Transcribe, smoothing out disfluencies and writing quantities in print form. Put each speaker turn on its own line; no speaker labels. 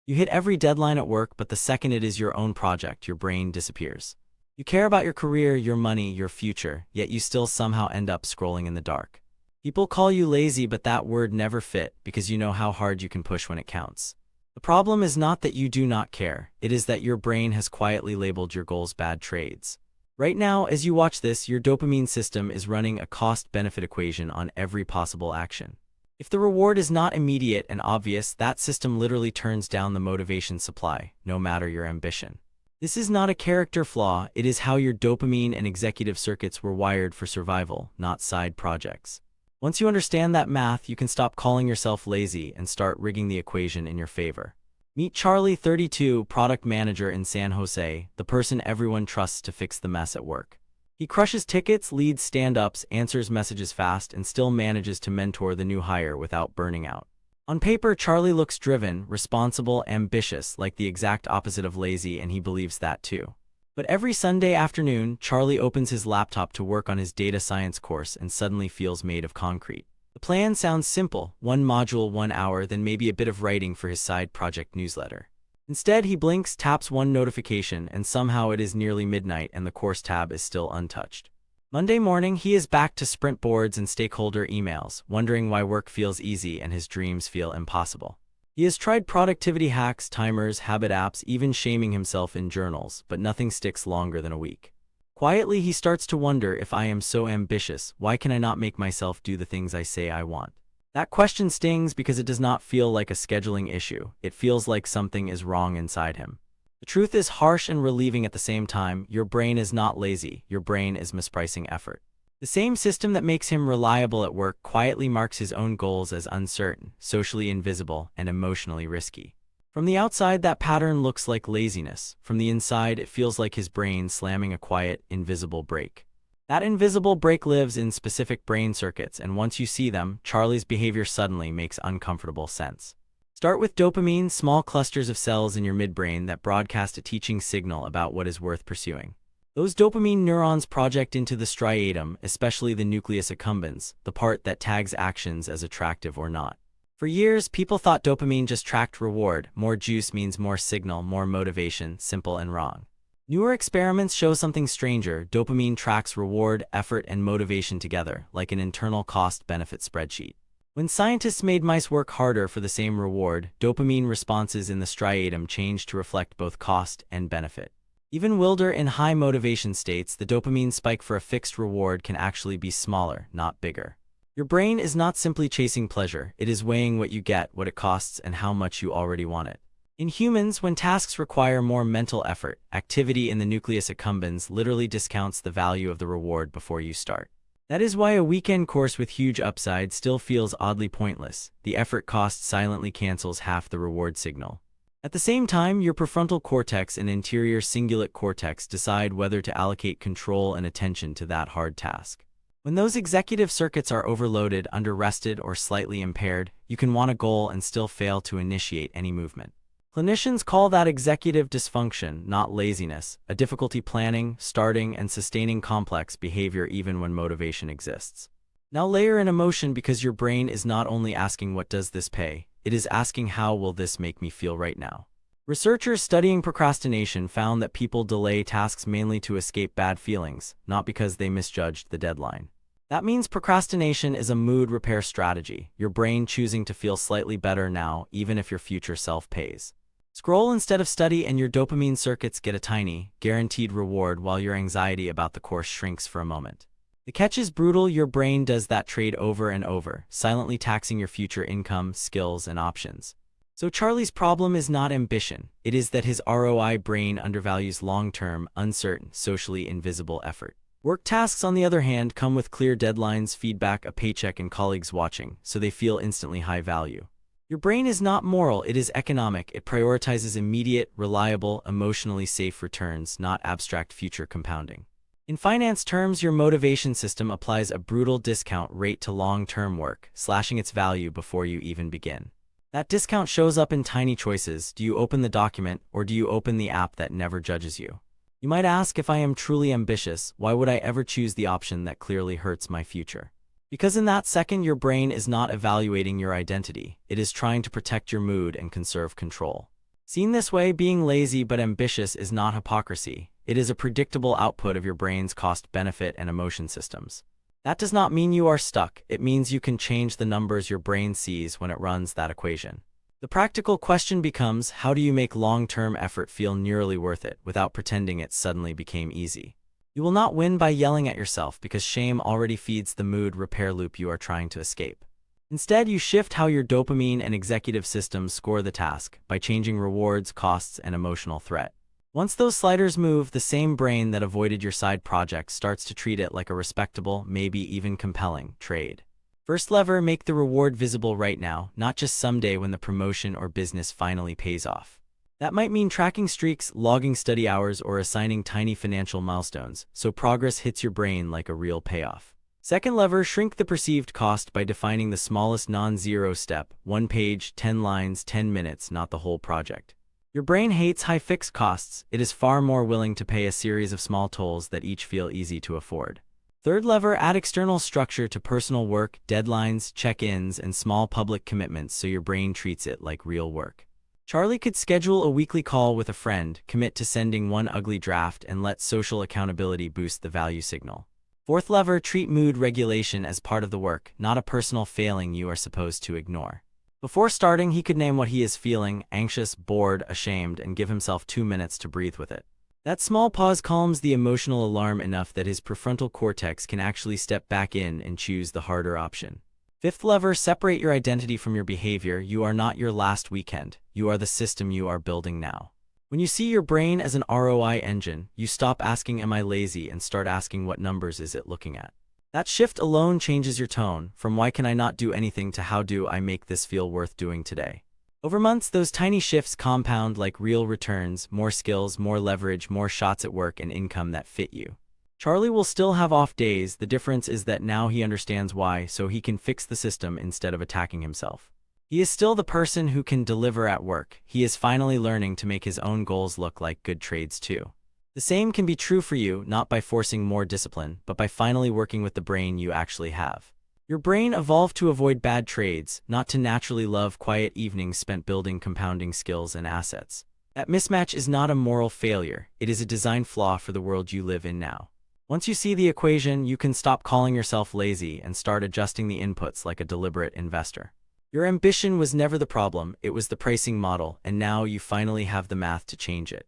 You hit every deadline at work, but the second it is your own project, your brain disappears. You care about your career, your money, your future, yet you still somehow end up scrolling in the dark. People call you lazy, but that word never fit because you know how hard you can push when it counts. The problem is not that you do not care, it is that your brain has quietly labeled your goals bad trades. Right now, as you watch this, your dopamine system is running a cost-benefit equation on every possible action. If the reward is not immediate and obvious, that system literally turns down the motivation supply, no matter your ambition. This is not a character flaw, it is how your dopamine and executive circuits were wired for survival, not side projects. Once you understand that math, you can stop calling yourself lazy and start rigging the equation in your favor. Meet Charlie, 32, product manager in San Jose, the person everyone trusts to fix the mess at work. He crushes tickets, leads stand-ups, answers messages fast, and still manages to mentor the new hire without burning out. On paper, Charlie looks driven, responsible, ambitious, like the exact opposite of lazy, and he believes that too. But every Sunday afternoon, Charlie opens his laptop to work on his data science course and suddenly feels made of concrete. The plan sounds simple, one module, 1 hour, then maybe a bit of writing for his side project newsletter. Instead, he blinks, taps one notification, and somehow it is nearly midnight and the course tab is still untouched. Monday morning, he is back to sprint boards and stakeholder emails, wondering why work feels easy and his dreams feel impossible. He has tried productivity hacks, timers, habit apps, even shaming himself in journals, but nothing sticks longer than a week. Quietly, he starts to wonder, if I am so ambitious, why can I not make myself do the things I say I want? That question stings because it does not feel like a scheduling issue. It feels like something is wrong inside him. The truth is harsh and relieving at the same time. Your brain is not lazy. Your brain is mispricing effort. The same system that makes him reliable at work quietly marks his own goals as uncertain, socially invisible, and emotionally risky. From the outside, that pattern looks like laziness. From the inside, it feels like his brain slamming a quiet, invisible brake. That invisible brake lives in specific brain circuits, and once you see them, Charlie's behavior suddenly makes uncomfortable sense. Start with dopamine, small clusters of cells in your midbrain that broadcast a teaching signal about what is worth pursuing. Those dopamine neurons project into the striatum, especially the nucleus accumbens, the part that tags actions as attractive or not. For years, people thought dopamine just tracked reward. More juice means more signal, more motivation, simple and wrong. Newer experiments show something stranger. Dopamine tracks reward, effort, and motivation together, like an internal cost-benefit spreadsheet. When scientists made mice work harder for the same reward, dopamine responses in the striatum changed to reflect both cost and benefit. Even wilder in high motivation states, the dopamine spike for a fixed reward can actually be smaller, not bigger. Your brain is not simply chasing pleasure, it is weighing what you get, what it costs, and how much you already want it. In humans, when tasks require more mental effort, activity in the nucleus accumbens literally discounts the value of the reward before you start. That is why a weekend course with huge upside still feels oddly pointless. The effort cost silently cancels half the reward signal. At the same time, your prefrontal cortex and anterior cingulate cortex decide whether to allocate control and attention to that hard task. When those executive circuits are overloaded, under-rested, or slightly impaired, you can want a goal and still fail to initiate any movement. Clinicians call that executive dysfunction, not laziness, a difficulty planning, starting, and sustaining complex behavior even when motivation exists. Now layer in emotion, because your brain is not only asking what does this pay, it is asking how will this make me feel right now. Researchers studying procrastination found that people delay tasks mainly to escape bad feelings, not because they misjudged the deadline. That means procrastination is a mood repair strategy, your brain choosing to feel slightly better now, even if your future self pays. Scroll instead of study and your dopamine circuits get a tiny, guaranteed reward while your anxiety about the course shrinks for a moment. The catch is brutal. Your brain does that trade over and over, silently taxing your future income, skills, and options. So Charlie's problem is not ambition, it is that his ROI brain undervalues long-term, uncertain, socially invisible effort. Work tasks, on the other hand, come with clear deadlines, feedback, a paycheck, and colleagues watching, so they feel instantly high value. Your brain is not moral, it is economic. It prioritizes immediate, reliable, emotionally safe returns, not abstract future compounding. In finance terms, your motivation system applies a brutal discount rate to long-term work, slashing its value before you even begin. That discount shows up in tiny choices. Do you open the document, or do you open the app that never judges you? You might ask, if I am truly ambitious, why would I ever choose the option that clearly hurts my future? Because in that second, your brain is not evaluating your identity, it is trying to protect your mood and conserve control. Seen this way, being lazy but ambitious is not hypocrisy. It is a predictable output of your brain's cost-benefit and emotion systems. That does not mean you are stuck. It means you can change the numbers your brain sees when it runs that equation. The practical question becomes, how do you make long-term effort feel nearly worth it without pretending it suddenly became easy? You will not win by yelling at yourself because shame already feeds the mood repair loop you are trying to escape. Instead, you shift how your dopamine and executive systems score the task by changing rewards, costs, and emotional threat. Once those sliders move, the same brain that avoided your side project starts to treat it like a respectable, maybe even compelling, trade. First lever, make the reward visible right now, not just someday when the promotion or business finally pays off. That might mean tracking streaks, logging study hours, or assigning tiny financial milestones, so progress hits your brain like a real payoff. Second lever, shrink the perceived cost by defining the smallest non-zero step, 1 page, 10 lines, 10 minutes, not the whole project. Your brain hates high fixed costs. It is far more willing to pay a series of small tolls that each feel easy to afford. Third lever, add external structure to personal work, deadlines, check-ins, and small public commitments so your brain treats it like real work. Charlie could schedule a weekly call with a friend, commit to sending one ugly draft, and let social accountability boost the value signal. Fourth lever, treat mood regulation as part of the work, not a personal failing you are supposed to ignore. Before starting, he could name what he is feeling, anxious, bored, ashamed, and give himself 2 minutes to breathe with it. That small pause calms the emotional alarm enough that his prefrontal cortex can actually step back in and choose the harder option. Fifth lever, separate your identity from your behavior. You are not your last weekend. You are the system you are building now. When you see your brain as an ROI engine, you stop asking, am I lazy, and start asking, what numbers is it looking at? That shift alone changes your tone, from why can I not do anything to how do I make this feel worth doing today. Over months, those tiny shifts compound like real returns, more skills, more leverage, more shots at work and income that fit you. Charlie will still have off days. The difference is that now he understands why, so he can fix the system instead of attacking himself. He is still the person who can deliver at work. He is finally learning to make his own goals look like good trades too. The same can be true for you, not by forcing more discipline, but by finally working with the brain you actually have. Your brain evolved to avoid bad trades, not to naturally love quiet evenings spent building compounding skills and assets. That mismatch is not a moral failure. It is a design flaw for the world you live in now. Once you see the equation, you can stop calling yourself lazy and start adjusting the inputs like a deliberate investor. Your ambition was never the problem, it was the pricing model, and now you finally have the math to change it.